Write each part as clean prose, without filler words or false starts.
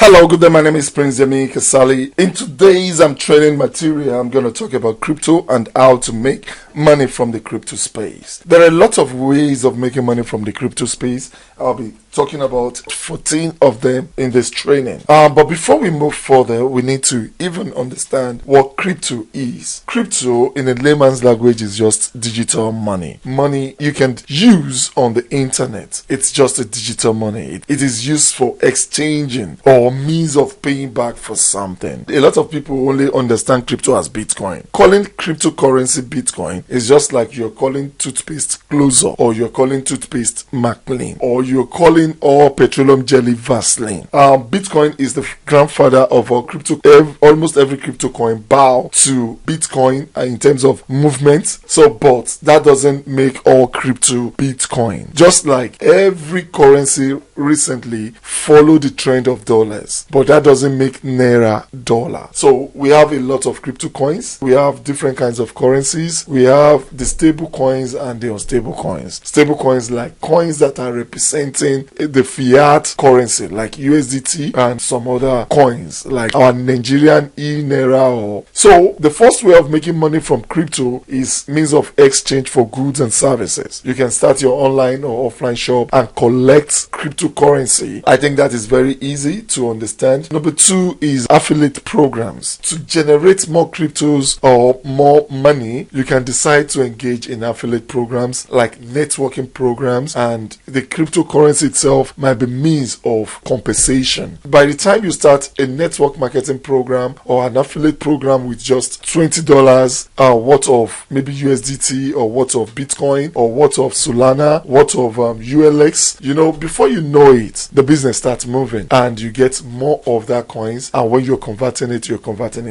Hello, good day. My name is Prince Yemi Kasali. In today's training material, I'm going to talk about crypto and how to make money from the crypto space. There are a lot of ways of making money from the crypto space. I'll be talking about 14 of them in this training. But before we move further, we need to even understand what crypto is. Crypto, in a layman's language, is just digital money. Money you can use on the internet. It's just a digital money. It is used for exchanging or means of paying back for something. A lot of people only understand crypto as Bitcoin. Calling cryptocurrency Bitcoin is just like you're calling toothpaste Close-Up, or you're calling toothpaste Maclean, or you're calling all petroleum jelly Vaseline. Bitcoin is the grandfather of all crypto. Almost every crypto coin bow to Bitcoin in terms of movement. But that doesn't make all crypto Bitcoin. Just like every currency recently followed the trend of dollars, but that doesn't make Naira dollar. So we have a lot of crypto coins. We have different kinds of currencies. We have the stable coins and the unstable coins. Stable coins like coins that are representing the fiat currency like USDT and some other coins like our Nigerian e-Naira. So the first way of making money from crypto is means of exchange for goods and services. You can start your online or offline shop and collect cryptocurrency. I think that is very easy to understand. Number two is affiliate programs. To generate more cryptos or more money, you can decide to engage in affiliate programs like networking programs, and the cryptocurrency itself might be means of compensation. By the time you start a network marketing program or an affiliate program with just $20 worth of maybe USDT or worth of Bitcoin or worth of Solana, worth of ULX, before you know it, the business starts moving and you get more of that coins, and when you're converting it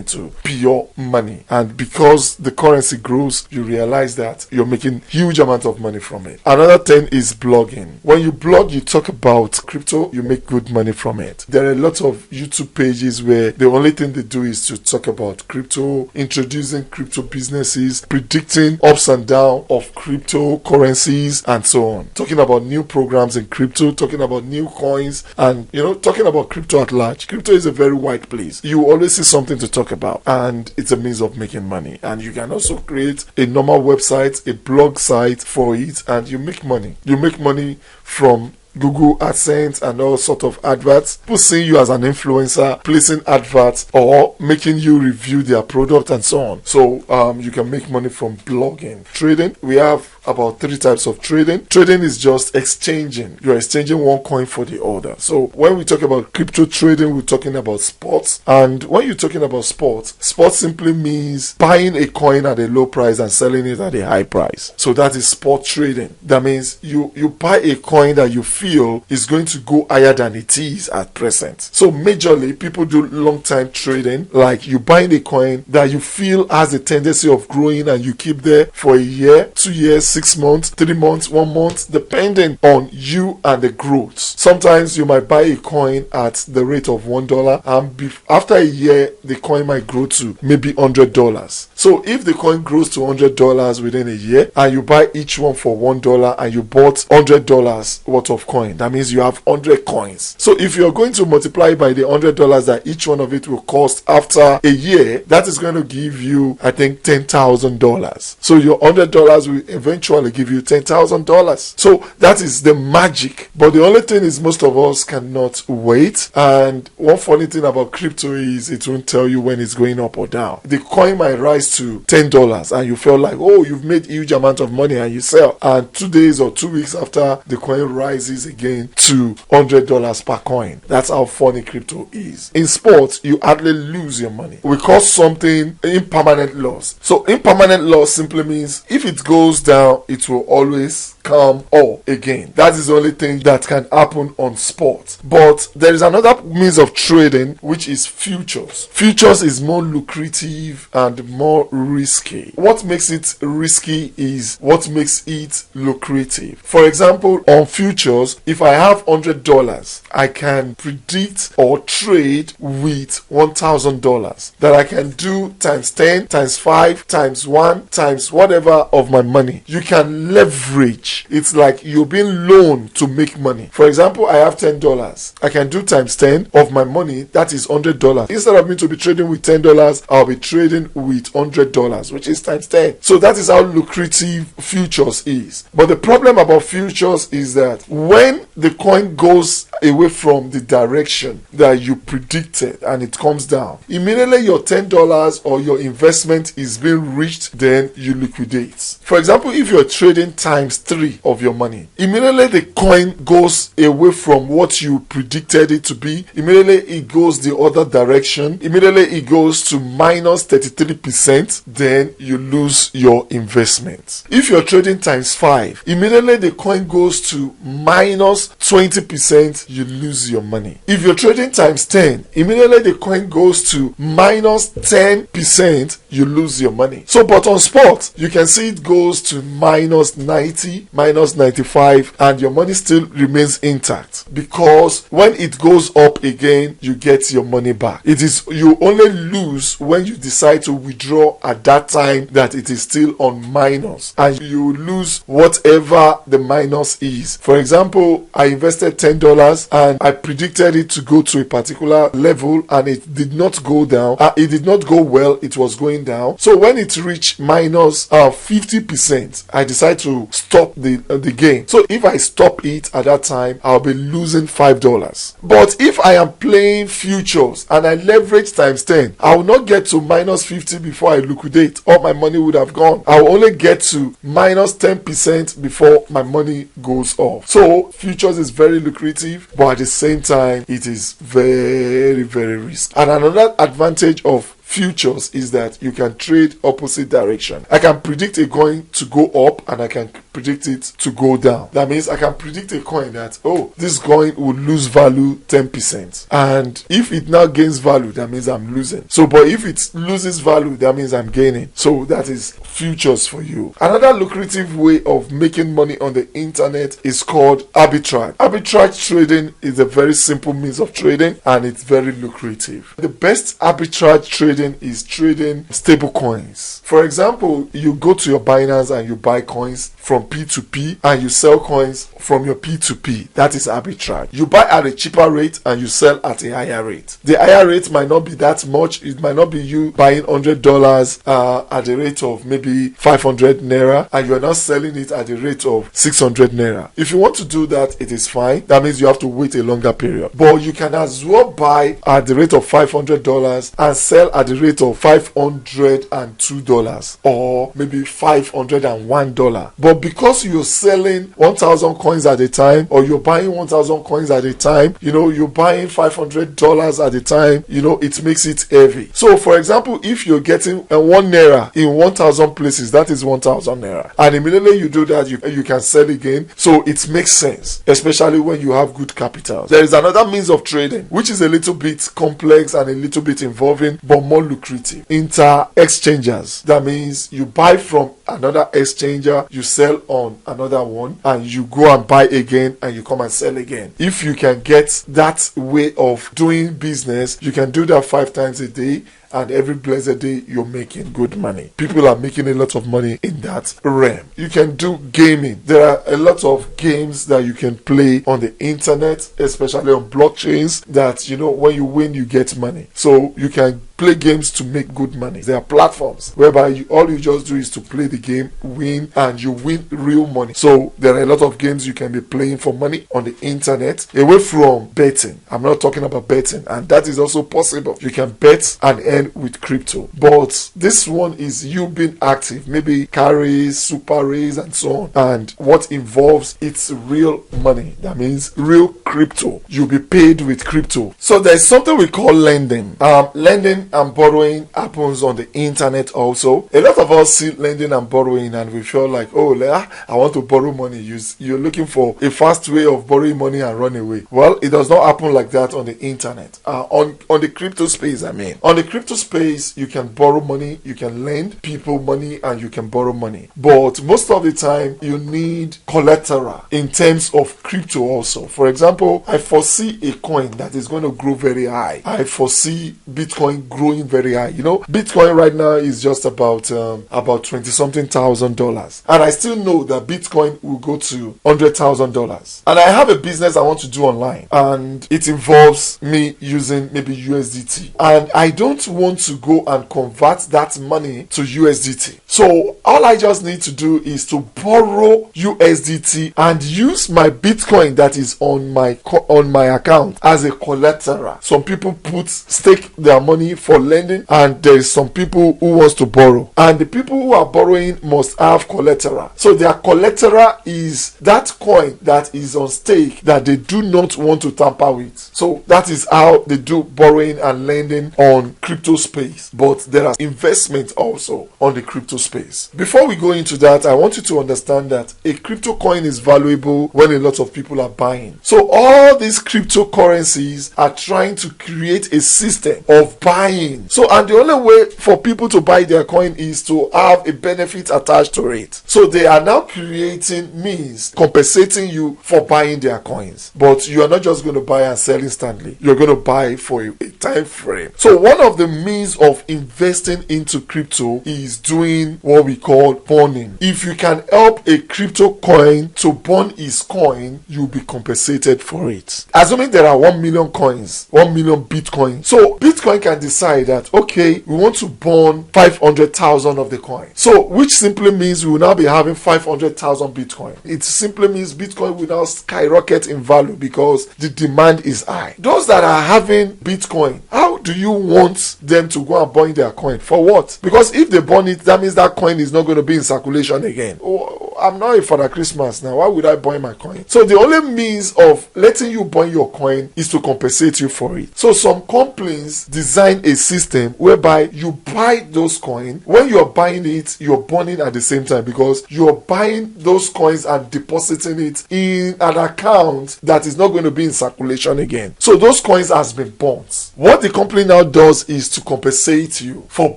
to pure money. And because the currency grows, you realize that you're making huge amount of money from it. Another thing is blogging. When you blog, you talk about crypto, you make good money from it. There are a lot of YouTube pages where the only thing they do is to talk about crypto, introducing crypto businesses, predicting ups and downs of cryptocurrencies, and so on. Talking about new programs in crypto, talking about new coins, and talking about crypto at large. Crypto is a very wide place. You always see something to talk about, and it's a means of making money. And you can also create a normal website, a blog site for it, and you make money. You make money from Google AdSense and all sort of adverts. People seeing you as an influencer, placing adverts or making you review their product and so on. So you can make money from blogging. Trading, we have about 3 types of trading. Trading is just exchanging. You're exchanging one coin for the other. So when we talk about crypto trading, we're talking about sports. And when you're talking about sports simply means buying a coin at a low price and selling it at a high price. So that is sport trading. That means you buy a coin that you feel is going to go higher than it is at present. So majorly, people do long time trading, like you buying a coin that you feel has a tendency of growing and you keep there for a year, 2 years, 6 months, 3 months, 1 month, depending on you and the growth. Sometimes you might buy a coin at the rate of $1, and after a year, the coin might grow to maybe $100. So if the coin grows to $100 within a year, and you buy each one for $1 and you bought $100 worth of coin, that means you have 100 coins. So if you're going to multiply by the $100 that each one of it will cost after a year, that is going to give you, I think, $10,000. So your $100 will eventually give you $10,000. So that is the magic. But the only thing is most of us cannot wait. And one funny thing about crypto is it won't tell you when it's going up or down. The coin might rise to $10 and you feel like, oh, you've made a huge amount of money, and you sell. And 2 days or 2 weeks after, the coin rises again to $100 per coin. That's how funny crypto is. In sports, you hardly lose your money. We call something impermanent loss. So impermanent loss simply means if it goes down, it will always come up again. That is the only thing that can happen on sports. But there is another means of trading, which is futures. Futures is more lucrative and more risky. What makes it risky is what makes it lucrative. For example, on futures, if I have $100, I can predict or trade with $1,000 that I can do times 10, times 5, times 1, times whatever of my money. You can leverage cash. It's like you're being loaned to make money. For example, I have $10. I can do times 10 of my money. That is $100. Instead of me to be trading with $10, I'll be trading with $100, which is times 10. So that is how lucrative futures is. But the problem about futures is that when the coin goes away from the direction that you predicted and it comes down, immediately your $10 or your investment is being reached, then you liquidate. For example, if you're trading times 3 of your money, immediately the coin goes away from what you predicted it to be, immediately it goes the other direction, immediately it goes to minus 33%, then you lose your investment. If you're trading times 5, immediately the coin goes to minus 20%, you lose your money. If you're trading times 10, immediately the coin goes to minus 10%, you lose your money. So, but on spot, you can see it goes to minus 90, minus 95, and your money still remains intact, because when it goes up again, you get your money back. It is, you only lose when you decide to withdraw at that time that it is still on minus, and you lose whatever the minus is. For example, I invested $10 and I predicted it to go to a particular level, and it did not go down. It did not go well. It was going down. So when it reached minus 50%, I decide to stop the game. So if I stop it at that time, I'll be losing $5. But if I am playing futures and I leverage times 10, I will not get to minus 50 before I liquidate. All my money would have gone. I will only get to minus 10% before my money goes off. So futures is very lucrative, but at the same time, it is very, very risky. And another advantage of futures is that you can trade opposite direction. I can predict a coin to go up and I can predict it to go down. That means I can predict a coin that, oh, this coin will lose value 10%. And if it now gains value, that means I'm losing. So, but if it loses value, that means I'm gaining. So that is futures for you. Another lucrative way of making money on the internet is called arbitrage. Arbitrage trading is a very simple means of trading, and it's very lucrative. The best arbitrage trading is trading stable coins. For example, you go to your Binance and you buy coins from P2P and you sell coins from your P2P. That is arbitrage. You buy at a cheaper rate and you sell at a higher rate. The higher rate might not be that much. It might not be you buying $100 at the rate of maybe 500 naira, and you're not selling it at the rate of 600 naira. If you want to do that, it is fine. That means you have to wait a longer period. But you can as well buy at the rate of $500 and sell at the rate of $502 or maybe $501. But because you're selling 1,000 coins at a time, or you're buying 1,000 coins at a time, you're buying $500 at a time, it makes it heavy. So for example, if you're getting 1 naira in 1,000 places, that is 1,000 naira. And immediately you do that, you can sell again. So it makes sense, especially when you have good capital. There is another means of trading, which is a little bit complex and a little bit involving, but more lucrative. Inter-exchangers. That means you buy from another exchanger, you sell on another one, and you go and buy again and you come and sell again. If you can get that way of doing business, you can do that 5 times a day, and every blessed day you're making good money. People are making a lot of money in that realm. You can do gaming. There are a lot of games that you can play on the internet, especially on blockchains, that when you win you get money. So you can play games to make good money. There are platforms whereby all you just do is to play the game, win, and you win real money. So there are a lot of games you can be playing for money on the internet, away from betting. I'm not talking about betting, and that is also possible. You can bet and earn with crypto. But this one is you being active, maybe carries, super raise, and so on. And what involves, it's real money. That means real crypto. You'll be paid with crypto. So there's something we call lending. Lending and borrowing happens on the internet also. A lot of us see lending and borrowing and we feel like, I want to borrow money. You're looking for a fast way of borrowing money and run away. Well, it does not happen like that on the internet. On the crypto space, on the crypto space, you can borrow money, you can lend people money, and you can borrow money. But most of the time, you need collateral in terms of crypto also. For example, I foresee a coin that is going to grow very high. I foresee Bitcoin growing very high. Bitcoin right now is just about $20-something something $1,000, and I still know that Bitcoin will go to $100,000, and I have a business I want to do online, and it involves me using maybe USDT, and I don't want to go and convert that money to USDT. So all I just need to do is to borrow USDT and use my Bitcoin that is on my account as a collateral. Some people stake their money for lending, and there is some people who wants to borrow, and the people who are borrowing must have collateral. So their collateral is that coin that is on stake that they do not want to tamper with. So that is how they do borrowing and lending on crypto space. But there are investments also on the crypto space. Before we go into that, I want you to understand that a crypto coin is valuable when a lot of people are buying. So all these cryptocurrencies are trying to create a system of buying. So, and the only way for people to buy their coin is to have a benefit attached to it. So they are now creating means compensating you for buying their coins. But you are not just going to buy and sell instantly. You're going to buy for a time frame. So one of the means of investing into crypto is doing what we call burning. If you can help a crypto coin to burn its coin, you'll be compensated for it. Assuming there are 1 million coins, 1 million Bitcoin. So Bitcoin can decide that, okay, we want to burn 500,000 of the coin. So which simply means we will now be having 500,000 Bitcoin. It simply means Bitcoin will now skyrocket in value because the demand is high. Those that are having Bitcoin, how do you want them to go and burn their coin? For what? Because if they burn it, that means that coin is not going to be in circulation again. Oh, I'm not a Father Christmas now. Why would I burn my coin? So the only means of letting you burn your coin is to compensate you for it. So some companies design a system whereby you buy those coins. When you're buying it, you're burning at the same time, because you're buying those coins and depositing it in an account that is not going to be in circulation again. So those coins has been burnt. What the company now does is to compensate you for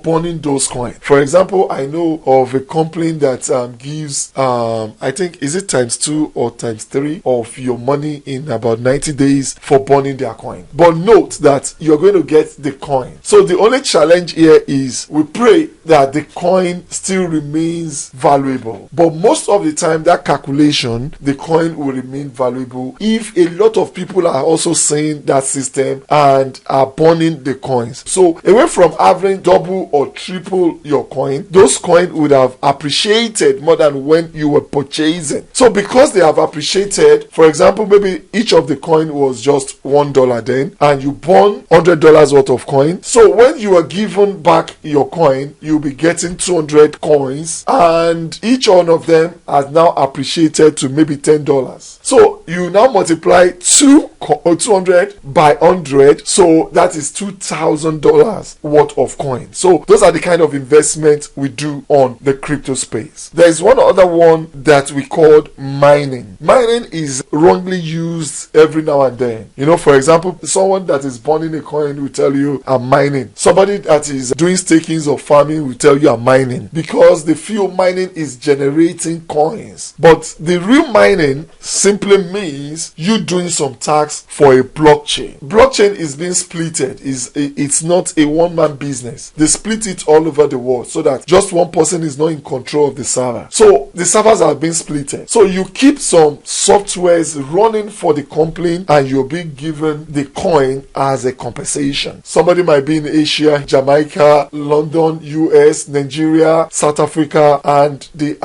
burning those coins. For example, I know of a company that gives I think, is it ×2 or ×3 of your money in about 90 days for burning their coin. But note that you're going to get the coin. So the only challenge here is we pray that the coin still remains valuable. But most of the time, that calculation, the coin will remain valuable if a lot of people are also saying that system and are burning the coins. So away from having double or triple your coin, those coins would have appreciated more than when you were purchasing. So because they have appreciated, for example, maybe each of the coin was just $1 then, and you burn $100 worth of coin. So when you are given back your coin, you'll be getting 200 coins, and each one of them has now appreciated to maybe $10. So you now multiply 200 by 100, so that is $2,000 worth of coin. So those are the kind of investments we do on the crypto space. There is one other one that we called mining. Mining is wrongly used every now and then. You know, for example, someone that is burning a coin will tell you, I'm mining. Somebody that is doing stakings or farming will tell you, I'm mining, because they feel mining is generating coins. But the real mining simply means you doing some tasks for a blockchain. Blockchain is being splitted. It's not a one-man business. They split it all over the world so that just one person is not in control of the server. So the servers are being splitted. So you keep some softwares running for the company and you're being given the coin as a compensation. Somebody might be in Asia, Jamaica, London, US, Nigeria, South Africa, and they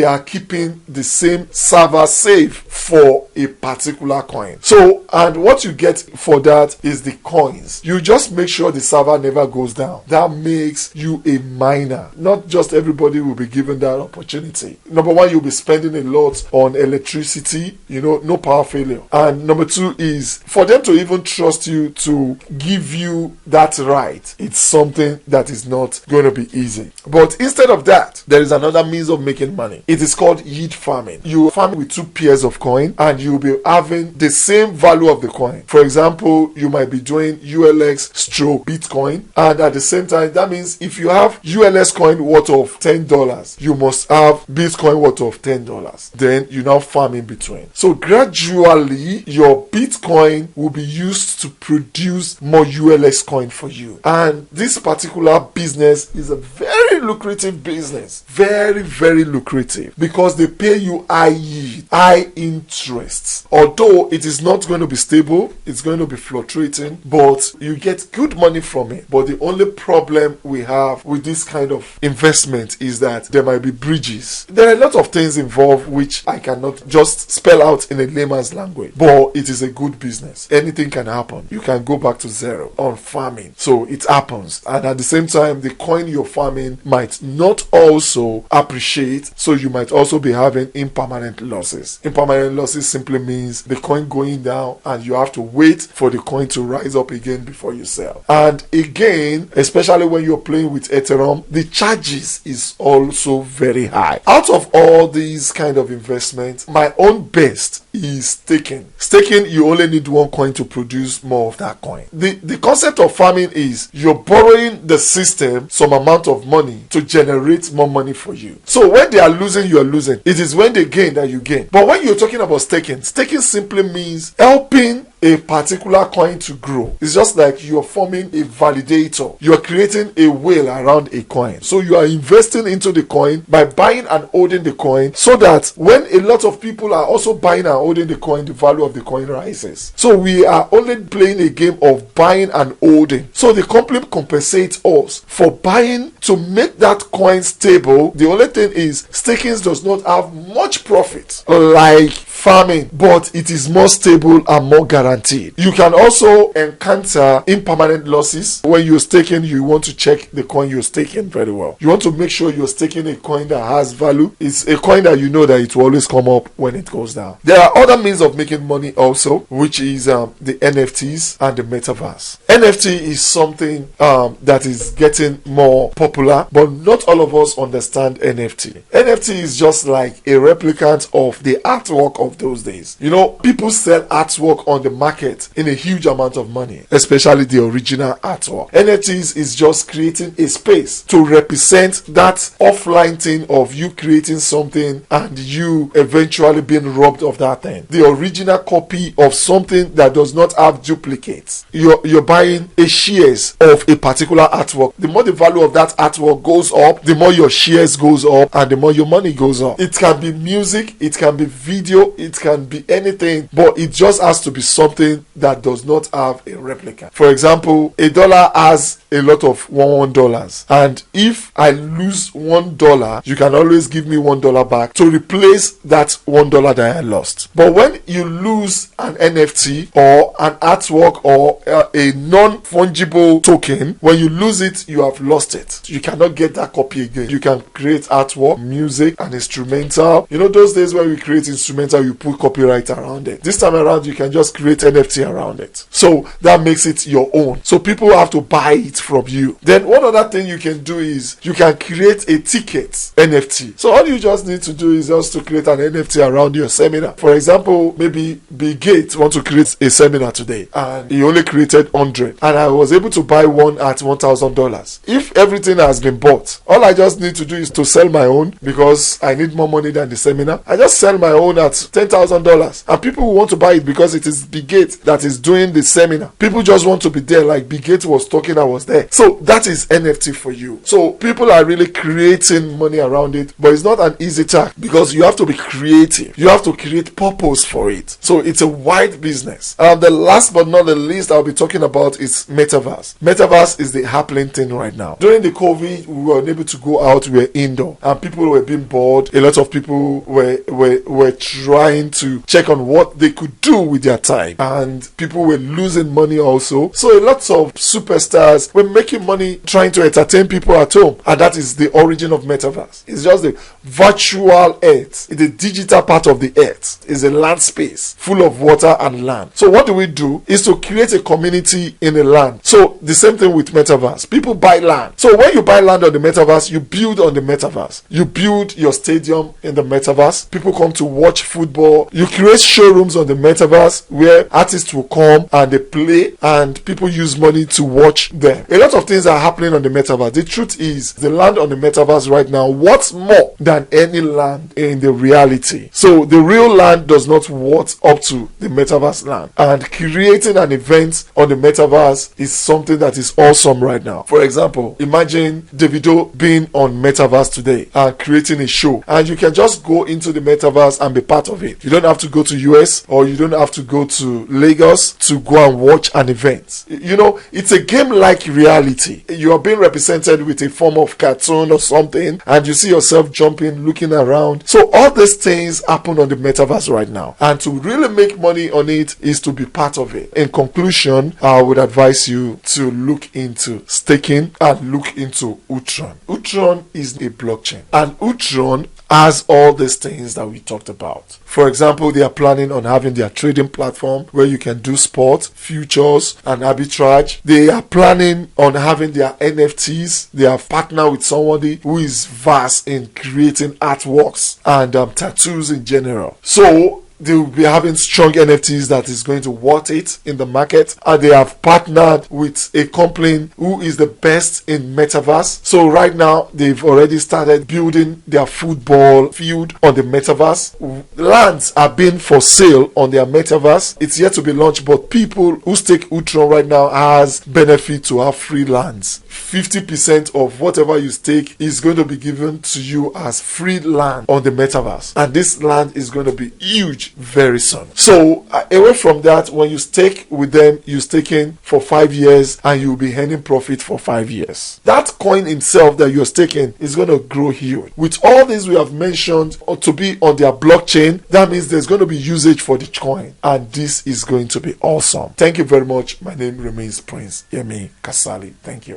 are keeping the same server safe for a particular coin. So, and what you get for that is the coins. You just make sure the server never goes down. That makes you a miner. Not just everybody will be given that opportunity. Number one, you'll be spending a lot on electricity, no power failure. And number two is for them to even trust you to give you that right. It's something that is not going to be easy. But instead of that, there is another means of making money. It is called yield farming. You farm with 2 pairs of coin and you'll be having the same value of the coin. For example, you might be doing ULX stroke Bitcoin, and at the same time, that means if you have ULX coin worth of $10, you must have Bitcoin worth of $10. Then you now farm in between. So gradually, your Bitcoin will be used to produce more ULX coin for you. And this particular business is a very very lucrative business. Very, very lucrative, because they pay you high yield, high interest. Although it is not going to be stable, it's going to be fluctuating, but you get good money from it. But the only problem we have with this kind of investment is that there might be breaches. There are a lot of things involved which I cannot just spell out in a layman's language, but it is a good business. Anything can happen. You can go back to zero on farming. So it happens. And at the same time, the coin you're farming might not also appreciate, so you might also be having impermanent losses. Impermanent losses simply means the coin going down and you have to wait for the coin to rise up again before you sell. And again, especially when you're playing with Ethereum, the charges is also very high. Out of all these kind of investments, my own best is staking. Staking, you only need one coin to produce more of that coin. The concept of farming is you're borrowing the system some amount of money to generate more money for you. So when they are losing, you are losing. It is when they gain that you gain. But when you're talking about staking, staking simply means helping a particular coin to grow. It's just like you're forming a validator. You're creating a whale around a coin. So you are investing into the coin by buying and holding the coin, so that when a lot of people are also buying and holding the coin, the value of the coin rises. So we are only playing a game of buying and holding. So the company compensates us for buying to make that coin stable. The only thing is staking does not have much profit like farming, but it is more stable and more guaranteed. You can also encounter impermanent losses. When you're staking, you want to check the coin you're staking very well. You want to make sure you're staking a coin that has value. It's a coin that you know that it will always come up when it goes down. There are other means of making money also, which is the NFTs and the metaverse. NFT is something that is getting more popular, but not all of us understand NFT. NFT is just like a replicant of the artwork of those days. You know, people sell artwork on the market in a huge amount of money, especially the original artwork. NFTs is just creating a space to represent that offline thing of you creating something and you eventually being robbed of that thing. The original copy of something that does not have duplicates. You're buying a shares of a particular artwork. The more the value of that artwork goes up, the more your shares goes up and the more your money goes up. It can be music, it can be video, it can be anything, but it just has to be something that does not have a replica. For example, $1 has a lot of $1, and if I lose $1, you can always give me $1 back to replace that $1 that I lost. But when you lose an NFT or an artwork or a non-fungible token, when you lose it, you have lost it. You cannot get that copy again. You can create artwork, music, and instrumental. You know, those days when we create instrumental, you put copyright around it. This time around, you can just create NFT around it. So that makes it your own. So people have to buy it from you. Then one other thing you can do is you can create a ticket NFT. So all you just need to do is just to create an NFT around your seminar. For example, maybe Bill Gates wants to create a seminar today and he only created 100 and I was able to buy one at $1,000. If everything has been bought, all I just need to do is to sell my own, because I need more money than the seminar. I just sell my own at $10,000 and people will want to buy it because it is Bill Gates that is doing the seminar. People just want to be there, like Bill Gates was talking, I was there. So that is NFT for you. So people are really creating money around it, but it's not an easy task because you have to be creative. You have to create purpose for it. So it's a wide business. The last but not the least I'll be talking about is metaverse. Metaverse is the happening thing right now. During the COVID, we were unable to go out. We were indoor and people were being bored. A lot of people were trying to check on what they could do with their time, and people were losing money also. So a lot of superstars were making money trying to entertain people at home, and that is the origin of metaverse. It's just the virtual earth. The digital part of the earth is a land space full of water and land. So what do we do is to create a community in a land. So the same thing with metaverse. People buy land. So when you buy land on the metaverse, you build on the metaverse. You build your stadium in the metaverse. People come to watch football football. You create showrooms on the metaverse where artists will come and they play and people use money to watch them. A lot of things are happening on the metaverse. The truth is, the land on the metaverse right now worth more than any land in the reality. So the real land does not worth up to the metaverse land. And creating an event on the metaverse is something that is awesome right now. For example, imagine Davido being on metaverse today and creating a show, and you can just go into the metaverse and be part of it. You don't have to go to US or you don't have to go to Lagos to go and watch an event. You know, it's a game like reality. You are being represented with a form of cartoon or something, and you see yourself jumping, looking around. So all these things happen on the metaverse right now, and to really make money on it is to be part of it. In conclusion, I would advise you to look into staking and look into Utron. Utron is a blockchain, and Utron has all these things that we talked about. For example, they are planning on having their trading platform where you can do spot, futures, and arbitrage. They are planning on having their NFTs. They have partnered with somebody who is vast in creating artworks and tattoos in general. So they will be having strong NFTs that is going to worth it in the market, and they have partnered with a company who is the best in metaverse. So right now they've already started building their football field on the metaverse. Lands are being for sale on their metaverse. It's yet to be launched, but people who stake Utron right now has benefit to have free lands. 50% of whatever you stake is going to be given to you as free land on the metaverse, and this land is going to be huge very soon. So away from that, when you stake with them, you staking for 5 years and you'll be earning profit for 5 years. That coin itself that you're staking is going to grow huge. With all these we have mentioned to be on their blockchain, that means there's going to be usage for the coin, and this is going to be awesome. Thank you very much. My name remains Prince Yemi Kasali. Thank you.